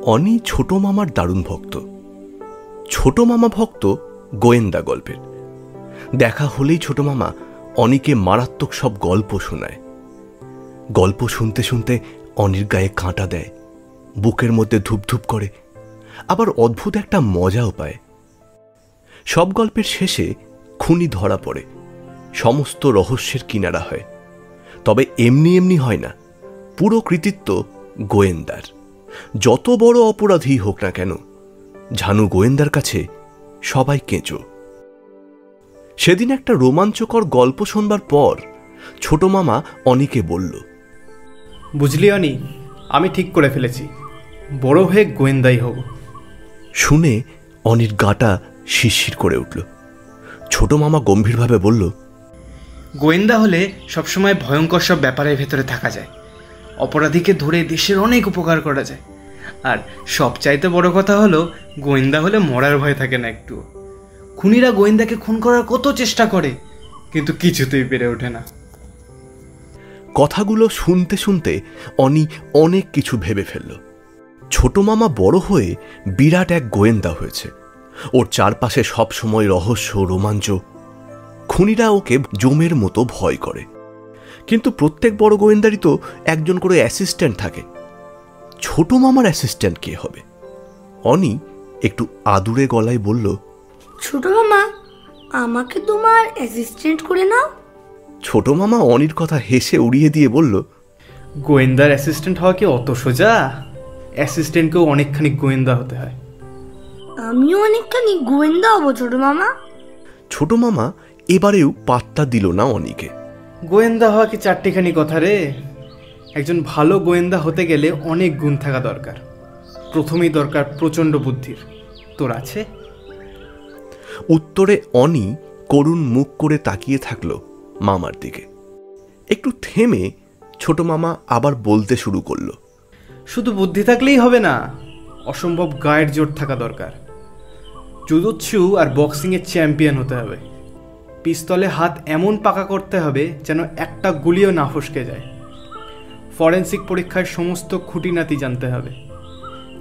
অনি ছোট মামার দারুণ ভক্ত। ছোট মামা ভক্ত গোয়েন্দা গল্পের। দেখা হলেই ছোট মামা অনিকে মারাত্মক সব গল্প শোনায়। গল্প শুনতে শুনতে অনির গায়ে কাঁটা দেয়, বুকের মধ্যে ধুপধুপ করে, আবার অদ্ভুত একটা মজাও পায়। সব গল্পের শেষে খুনি ধরা পড়ে, সমস্ত রহস্যের কিনারা হয়। তবে এমনি এমনি হয় না, পুরো কৃতিত্ব গোয়েন্দার। যত বড় অপরাধী হোক না কেন, ঝানু গোয়েন্দার কাছে সবাই কেঁচো। সেদিন একটা রোমাঞ্চকর গল্প শোনবার পর ছোট মামা অনিকে বলল, বুঝলি অনি, আমি ঠিক করে ফেলেছি, বড় হয়ে গোয়েন্দাই হব। শুনে অনির গাটা শিরশির করে উঠল। ছোট মামা গম্ভীরভাবে বলল, গোয়েন্দা হলে সবসময় ভয়ঙ্কর সব ব্যাপারের ভেতরে থাকা যায়, অপরাধীকে ধরে দেশের অনেক উপকার করা যায়। আর সবচাইতে বড় কথা হলো, গোয়েন্দা হলে মরার ভয় থাকে না একটু। খুনিরা গোয়েন্দাকে খুন করার কত চেষ্টা করে, কিন্তু কিছুতেই পেরে ওঠে না। কথাগুলো শুনতে শুনতে অনি অনেক কিছু ভেবে ফেলল। ছোট মামা বড় হয়ে বিরাট এক গোয়েন্দা হয়েছে। ওর চারপাশে সবসময় রহস্য, রোমাঞ্চ। খুনিরা ওকে জমের মতো ভয় করে। কিন্তু প্রত্যেক বড় গোয়েন্দারই তো একজন করে অ্যাসিস্ট্যান্ট থাকে। ছোট মামার অ্যাসিস্ট্যান্ট কে হবে? অনি একটু আদুরে গলায় বলল, ছোট মামা, আমাকে তোমার অ্যাসিস্ট্যান্ট করে নাও। ছোট মামা অনির কথা হেসে উড়িয়ে দিয়ে বলল, গোয়েন্দার অ্যাসিস্ট্যান্ট হওয়া কি অত সোজা? অ্যাসিস্ট্যান্টকেও অনেকখানি গোয়েন্দা হতে হয়। আমিও অনেকখানি গোয়েন্দা হব ছোট মামা। ছোট মামা এবারেও পাত্তা দিল না অনিকে। গোয়েন্দা হওয়া কি চারটিখানি কথা রে? একজন ভালো গোয়েন্দা হতে গেলে অনেক গুণ থাকা দরকার। প্রথমেই দরকার প্রচণ্ড বুদ্ধির। তোর আছে? উত্তরে অনি করুণ মুখ করে তাকিয়ে থাকলো মামার দিকে। একটু থেমে ছোট মামা আবার বলতে শুরু করলো, শুধু বুদ্ধি থাকলেই হবে না, অসম্ভব গায়ের জোর থাকা দরকার। জুজুৎসু আর বক্সিংয়ের চ্যাম্পিয়ন হতে হবে। পিস্তলে হাত এমন পাকা করতে হবে যেন একটা গুলিও না ফসকে যায়। ফরেন্সিক পরীক্ষার সমস্ত খুঁটিনাটি জানতে হবে।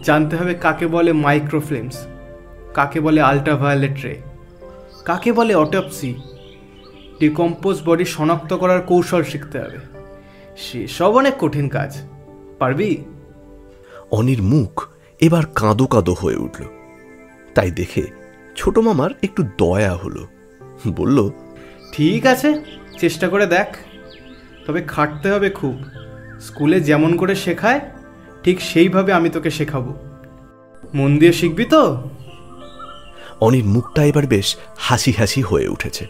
জানতে হবে কাকে বলে মাইক্রোফিল্মস, কাকে বলে আল্ট্রাভায়োলেট রে, কাকে বলে অটোপসি। ডিকম্পোজ বডি শনাক্ত করার কৌশল শিখতে হবে। সেসব অনেক কঠিন কাজ। পারবি? অনির মুখ এবার কাঁদো কাঁদো হয়ে উঠল। তাই দেখে ছোট মামার একটু দয়া হলো। বলল, ঠিক আছে, চেষ্টা করে দেখ। তবে খাটতে হবে খুব। স্কুলে যেমন করে শেখায় ঠিক সেইভাবে আমি তোকে শেখাবো। মন দিয়ে শিখবি তো? অনির মুখটা এবার বেশ হাসি হাসি হয়ে উঠেছে।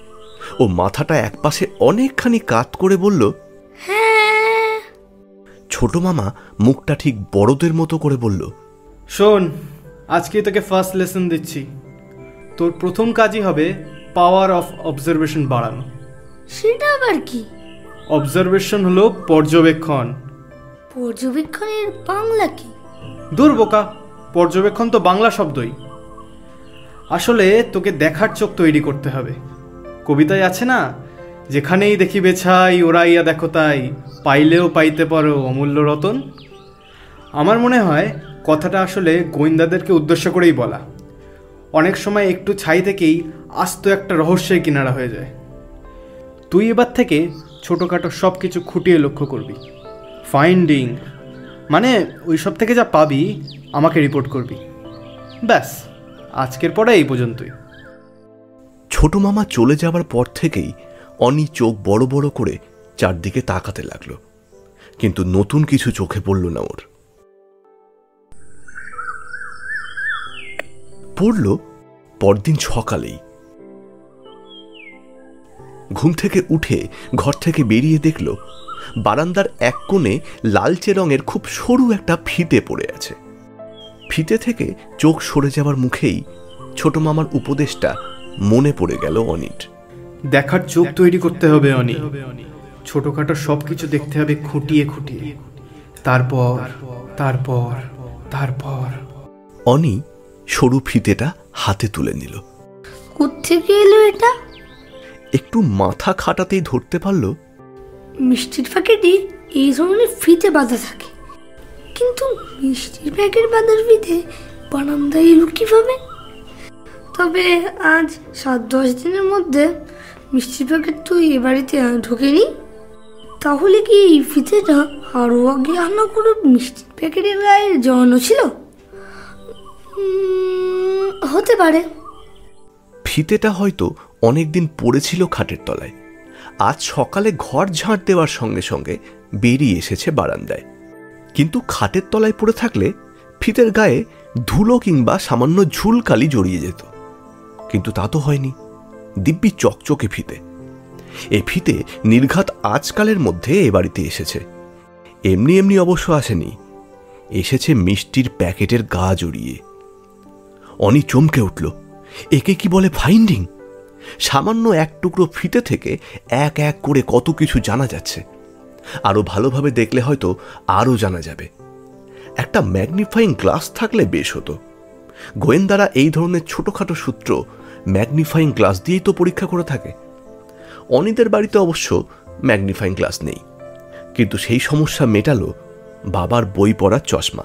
ও মাথাটা একপাশে অনেকখানি কাত করে বলল, হ্যাঁ। ছোট মামা মুখটা ঠিক বড়দের মতো করে বলল, শোন, আজকে তোকে ফার্স্ট লেসন দিচ্ছি। তোর প্রথম কাজই হবে পাওয়ার অফ অবজারভেশন বাড়ানো। সেটা আবার কি? অবজারভেশন হলো পর্যবেক্ষণ। পর্যবেক্ষণের বাংলা কি? দূর বোকা, পর্যবেক্ষণ তো বাংলা শব্দই। আসলে তোকে দেখার চোখ তৈরি করতে হবে। কবিতায় আছে না, যেখানেই দেখিবে ছাই ওরাইয়া দেখো তাই, পাইলেও পাইতে পারো অমূল্য রতন। আমার মনে হয় কথাটা আসলে গোয়েন্দাদেরকে উদ্দেশ্য করেই বলা। অনেক সময় একটু ছাই থেকেই আস্ত একটা রহস্যের কিনারা হয়ে যায়। তুই এবার থেকে ছোটোখাটো সব কিছু খুঁটিয়ে লক্ষ্য করবি। ফাইন্ডিং মানে ওই সব থেকে যা পাবি আমাকে রিপোর্ট করবি। ব্যাস, আজকের পরে এই পর্যন্তই। ছোট মামা চলে যাবার পর থেকেই অনি চোখ বড় বড় করে চারদিকে তাকাতে লাগলো, কিন্তু নতুন কিছু চোখে পড়ল না ওর। পড়ল পরদিন সকালেই। ঘুম থেকে উঠে ঘর থেকে বেরিয়ে দেখল বারান্দার এক কোণে লালচে রঙের খুব সরু একটা ফিতে পড়ে আছে। ফিতে থেকে চোখ সরে যাবার মুখেই ছোট মামার উপদেশটা মনে পড়ে গেল অনির। দেখার চোখ তৈরি করতে হবে অনি। ছোটখাটো সবকিছু দেখতে হবে খুঁটিয়ে খুঁটিয়ে। তারপর তারপর তারপর অনি সরু ফিতেটা হাতে তুলে নিল। কোত্থেকে এলো এটা? একটু মাথা খাটাতেই ধরতে পারল মিষ্টির প্যাকেটে এই ধরনের ফিতে বাঁধা থাকে, কিন্তু মিষ্টির প্যাকেট বাঁধার ফিতে বারান্দায় এলো কিভাবে? তবে আজ 7-10 দিনের মধ্যে মিষ্টির প্যাকেট তো এ বাড়িতে ঢোকেনি। তাহলে কি এই ফিতেটা আরো আগে আনা করে মিষ্টির প্যাকেটের গায়ে জড়ানো ছিল? হতে পারে। ফিতেটা হয়তো অনেকদিন পড়েছিল খাটের তলায়। আজ সকালে ঘর ঝাঁট দেওয়ার সঙ্গে সঙ্গে বেরিয়ে এসেছে বারান্দায়। কিন্তু খাটের তলায় পড়ে থাকলে ফিতের গায়ে ধুলো কিংবা সামান্য ঝুলকালি জড়িয়ে যেত। কিন্তু তা তো হয়নি, দিব্যি চকচকে ফিতে। এ ফিতে নির্ঘাত আজকালের মধ্যে এ বাড়িতে এসেছে। এমনি এমনি অবশ্য আসেনি, এসেছে মিষ্টির প্যাকেটের গা জড়িয়ে। অনি চমকে উঠল। একে কি বলে ফাইন্ডিং? সামান্য এক টুকরো ফিতে থেকে এক এক করে কত কিছু জানা যাচ্ছে। আরো ভালোভাবে দেখলে হয়তো আরও জানা যাবে। একটা ম্যাগনিফাইং গ্লাস থাকলে বেশ হতো। গোয়েন্দারা এই ধরনের ছোটখাটো সূত্র ম্যাগনিফাইং গ্লাস দিয়েই তো পরীক্ষা করে থাকে। অনিদের বাড়িতে অবশ্য ম্যাগনিফাইং গ্লাস নেই, কিন্তু সেই সমস্যা মেটালো বাবার বই পড়ার চশমা।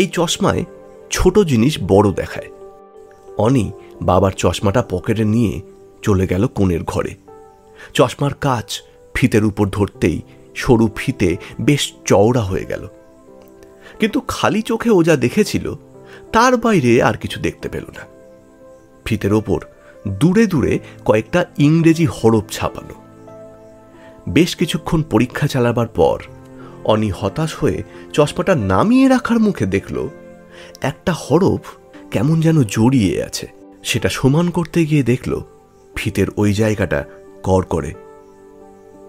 এই চশমায় ছোট জিনিস বড় দেখায়। অনি বাবার চশমাটা পকেটে নিয়ে চলে গেল কোণের ঘরে। চশমার কাচ ফিতের উপর ধরতেই সরু ফিতে বেশ চওড়া হয়ে গেল। কিন্তু খালি চোখে ও যা দেখেছিল তার বাইরে আর কিছু দেখতে পেল না। ফিতের ওপর দূরে দূরে কয়েকটা ইংরেজি হরফ ছাপানো। বেশ কিছুক্ষণ পরীক্ষা চালাবার পর অনি হতাশ হয়ে চশমাটা নামিয়ে রাখার মুখে দেখল একটা হরফ কেমন যেন জড়িয়ে আছে। সেটা সমান করতে গিয়ে দেখল ফিতের ওই জায়গাটা কড়কড়ে।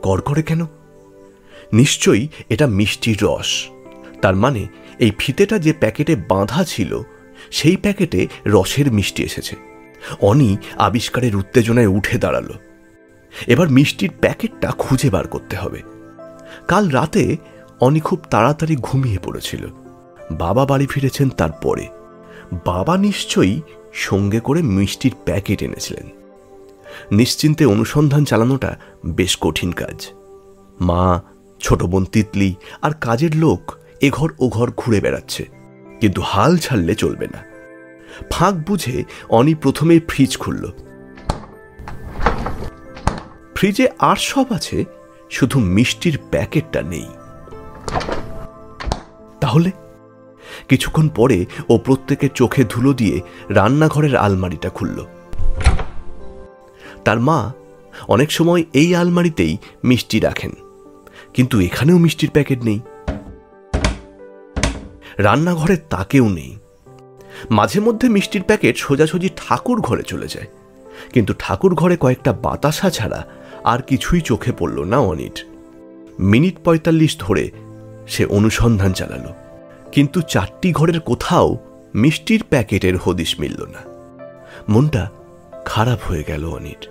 কড়কড়ে কেন? নিশ্চয়ই এটা মিষ্টির রস। তার মানে এই ফিতেটা যে প্যাকেটে বাঁধা ছিল সেই প্যাকেটে রসের মিষ্টি এসেছে। অনি আবিষ্কারের উত্তেজনায় উঠে দাঁড়ালো। এবার মিষ্টির প্যাকেটটা খুঁজে বার করতে হবে। কাল রাতে অনি খুব তাড়াতাড়ি ঘুমিয়ে পড়েছিল। বাবা বাড়ি ফিরেছেন তারপরে। বাবা নিশ্চয়ই সঙ্গে করে মিষ্টির প্যাকেট এনেছিলেন। নিশ্চিন্তে অনুসন্ধান চালানোটা বেশ কঠিন কাজ। মা, ছোট বোন তিতলি আর কাজের লোক এঘর ওঘর ঘুরে বেড়াচ্ছে, কিন্তু হাল ছাড়লে চলবে না। ফাঁক বুঝে অনি প্রথমে ফ্রিজ খুলল। ফ্রিজে আর সব আছে, শুধু মিষ্টির প্যাকেটটা নেই। তাহলে কিছুক্ষণ পরে ও প্রত্যেকের চোখে ধুলো দিয়ে রান্নাঘরের আলমারিটা খুলল। তার মা অনেক সময় এই আলমারিতেই মিষ্টি রাখেন, কিন্তু এখানেও মিষ্টির প্যাকেট নেই। রান্নাঘরের তাকেও নেই। মাঝে মধ্যে মিষ্টির প্যাকেট সোজাসুজি ঠাকুর ঘরে চলে যায়, কিন্তু ঠাকুর ঘরে কয়েকটা বাতাসা ছাড়া আর কিছুই চোখে পড়ল না অনির। মিনিট 45 ধরে সে অনুসন্ধান চালালো, কিন্তু 4টি ঘরের কোথাও মিষ্টির প্যাকেটের হদিশ মিলল না। মনটা খারাপ হয়ে গেল অনির।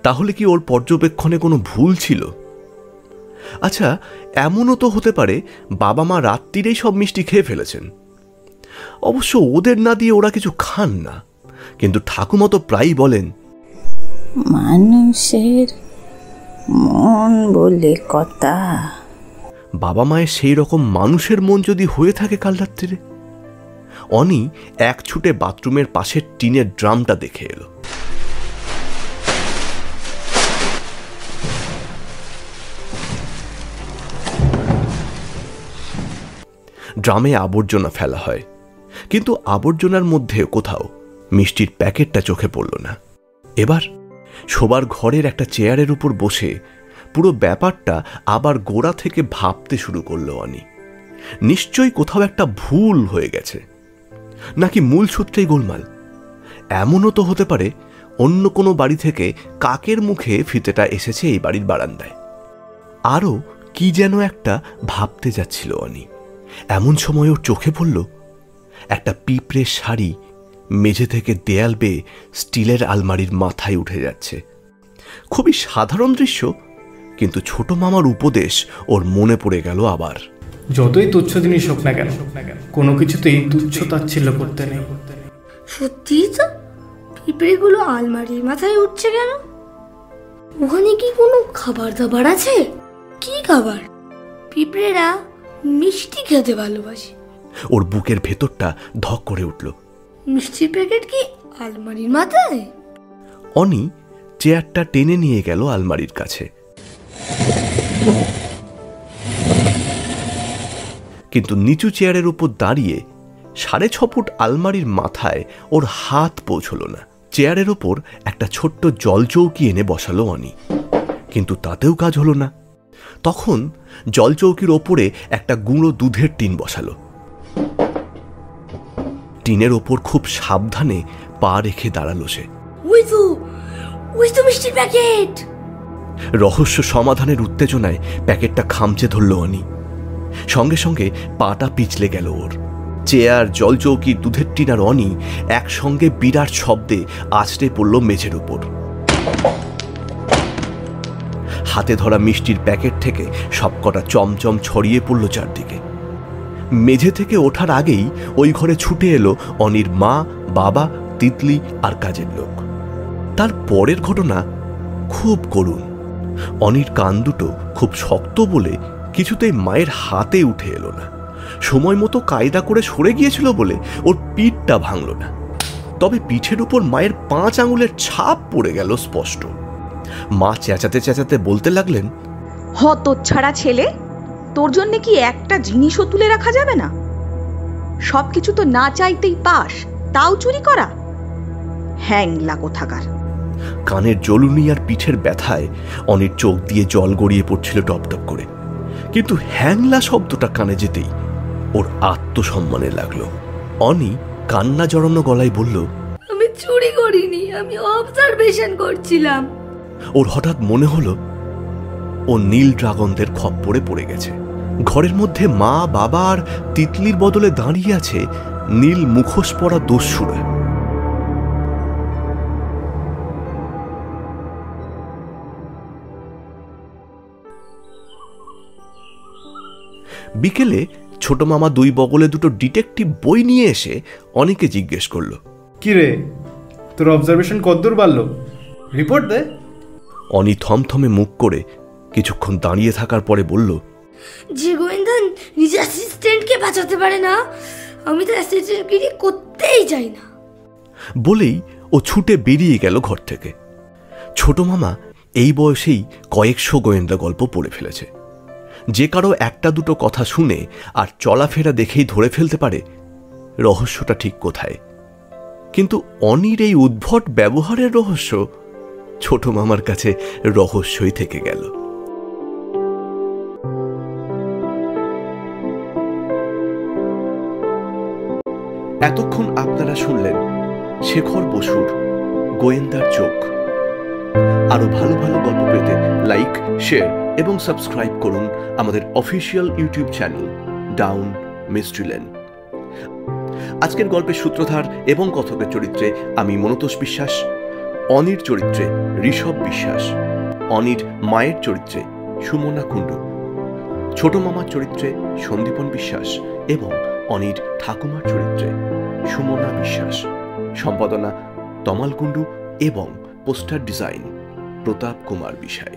তাহলে কি ওর পর্যবেক্ষণে কোনো ভুল ছিল? আচ্ছা, এমনও তো হতে পারে বাবা মা রাত্রিরেই সব মিষ্টি খেয়ে ফেলেছেন। অবশ্য ওদের না দিয়ে ওরা কিছু খান না, কিন্তু ঠাকুমা তো প্রায়ই বলেন, মানুষের মন বলে কথা। বাবা মায়ের সেই রকম মানুষের মন যদি হয়ে থাকে কাল রাত্রিরে। অনি এক ছুটে বাথরুমের পাশের টিনের ড্রামটা দেখে এলো। ড্রামে আবর্জনা ফেলা হয়, কিন্তু আবর্জনার মধ্যে কোথাও মিষ্টির প্যাকেটটা চোখে পড়ল না। এবার শোবার ঘরের একটা চেয়ারের উপর বসে পুরো ব্যাপারটা আবার গোড়া থেকে ভাবতে শুরু করলো অনি। নিশ্চয়ই কোথাও একটা ভুল হয়ে গেছে, নাকি মূল সূত্রেই গোলমাল। এমনও তো হতে পারে অন্য কোনো বাড়ি থেকে কাকের মুখে ফিতেটা এসেছে এই বাড়ির বারান্দায়। আরও কি যেন একটা ভাবতে যাচ্ছিল অনি। এমন সময় ওর চোখে পড়ল একটা পিঁপড়ের শাড়ি মেঝে থেকে দেয়াল বেয়ে স্টিলের আলমারির মাথায় উঠে যাচ্ছে। খুবই সাধারণ দৃশ্য, কিন্তু ছোট মামার উপদেশ ওর মনে পড়ে গেল আবার। যতই তুচ্ছ জিনিস হোক না কেন, কোনো কিছুতেই তুচ্ছ তাচ্ছিল্য করতে নেই। সত্যি তো, পিঁপড়েগুলো আলমারির মাথায় উঠছে কেন? ওখানে কি কোনো খাবার দাবার আছে? কি খাবার? পিঁপড়েরা মিষ্টি খেতে ভালোবাসে, ওর বুকের ভেতরটা ধক করে উঠল। মিষ্টির প্যাকেট কি আলমারির মাথায়? অনি চেয়ারটা টেনে নিয়ে গেল আলমারির কাছে। কিন্তু নিচু চেয়ারের উপর দাঁড়িয়ে 6.5 ফুট আলমারির মাথায় ওর হাত পৌঁছল না। চেয়ারের ওপর একটা ছোট্ট জলচৌকি এনে বসালো অনি, কিন্তু তাতেও কাজ হলো না। তখন জলচৌকির ওপরে একটা গুঁড়ো দুধের টিন বসালো। টিনের ওপর খুব সাবধানে পা রেখে দাঁড়ালো সে। ওই তো মিষ্টির প্যাকেট। রহস্য সমাধানের উত্তেজনায় প্যাকেটটা খামচে ধরল অনি। সঙ্গে সঙ্গে পাটা পিছলে গেল ওর। চেয়ার, জলচৌকি, দুধের টিন আর অনি একসঙ্গে বিরাট শব্দে আছড়ে পড়ল মেঝের উপর। হাতে ধরা মিষ্টির প্যাকেট থেকে সবকটা চমচম ছড়িয়ে পড়ল চারদিকে। মেঝে থেকে ওঠার আগেই ওই ঘরে ছুটে এলো অনির মা, বাবা, তিতলি আর কাজের লোক। তার পরের ঘটনা খুব করুণ। অনির কান দুটো খুব শক্ত বলে কিছুতেই মায়ের হাতে উঠে এলো না। সময় মতো কায়দা করে সরে গিয়েছিল বলে ওর পিঠটা ভাঙল না, তবে পিঠের উপর মায়ের 5 আঙুলের ছাপ পড়ে গেল স্পষ্ট। মা চেঁচাতে চেঁচাতে বলতে লাগলেন, হতচ্ছাড়া ছেলে, তোর জন্য কি একটা জিনিসও তুলে রাখা যাবে না? সবকিছু তো না চাইতেই পাস, তাও চুরি করা? হ্যাংলা কোথাকার। কানের জ্বলুনি আর পিঠের ব্যথায় অনির চোখ দিয়ে জল গড়িয়ে পড়ছিল টপ টপ করে। কিন্তু হ্যাংলা শব্দটা কানে যেতেই ওর আত্মসম্মানে লাগলো। অনি কান্না জড়ানো গলায় বলল, আমি চুরি করিনি, আমি অবজারভেশন করছিলাম। ওর হঠাৎ মনে হলো ও নীল ড্রাগনদের খপ্পরে পড়ে গেছে। ঘরের মধ্যে মা, বাবা আর তিতলির বদলে দাঁড়িয়ে আছে নীল মুখোশ পরা দস্যুরা। বিকেলে ছোট মামা 2 বগলে 2টো ডিটেকটিভ বই নিয়ে এসে অনেকে জিজ্ঞেস করলো, কি রে, তোর অবজারভেশন কতদূর বাড়লো? রিপোর্ট দে। অনি থমথমে মুখ করে কিছুক্ষণ দাঁড়িয়ে থাকার পরে বলল, যে গোয়েন্দা নিজের অ্যাসিস্ট্যান্টকে বাঁচাতে পারে না, আমি তো অ্যাসিস্ট্যান্টগিরি করতেই চাই না। বলেই ও ছুটে বেরিয়ে গেল ঘর থেকে। ছোট মামা এই বয়সেই কয়েকশো গোয়েন্দা গল্প পড়ে ফেলেছে। যে কারো 1-2 কথা শুনে আর চলাফেরা দেখেই ধরে ফেলতে পারে রহস্যটা ঠিক কোথায়। কিন্তু অনির এই উদ্ভট ব্যবহারের রহস্য ছোট মামার কাছে রহস্যই থেকে গেল। এতক্ষণ আপনারা শুনলেন শেখর বসুর গোয়েন্দার চোখ। আরো ভালো ভালো গল্প পেতে লাইক, শেয়ার এবং সাবস্ক্রাইব করুন আমাদের official YouTube channel down mystery lane. আজকের গল্পের সূত্রধার এবং কথকের চরিত্রে আমি মনতোষ বিশ্বাস, অনির চরিত্রে ঋষভ বিশ্বাস, অনির মায়ের চরিত্রে সুমনা কুণ্ডু, ছোট মামার চরিত্রে সন্দীপন বিশ্বাস এবং অনির ঠাকুমার চরিত্রে সুমনা বিশ্বাস। সম্পাদনা তমাল কুণ্ডু এবং পোস্টার ডিজাইন প্রতাপ কুমার বিষয়।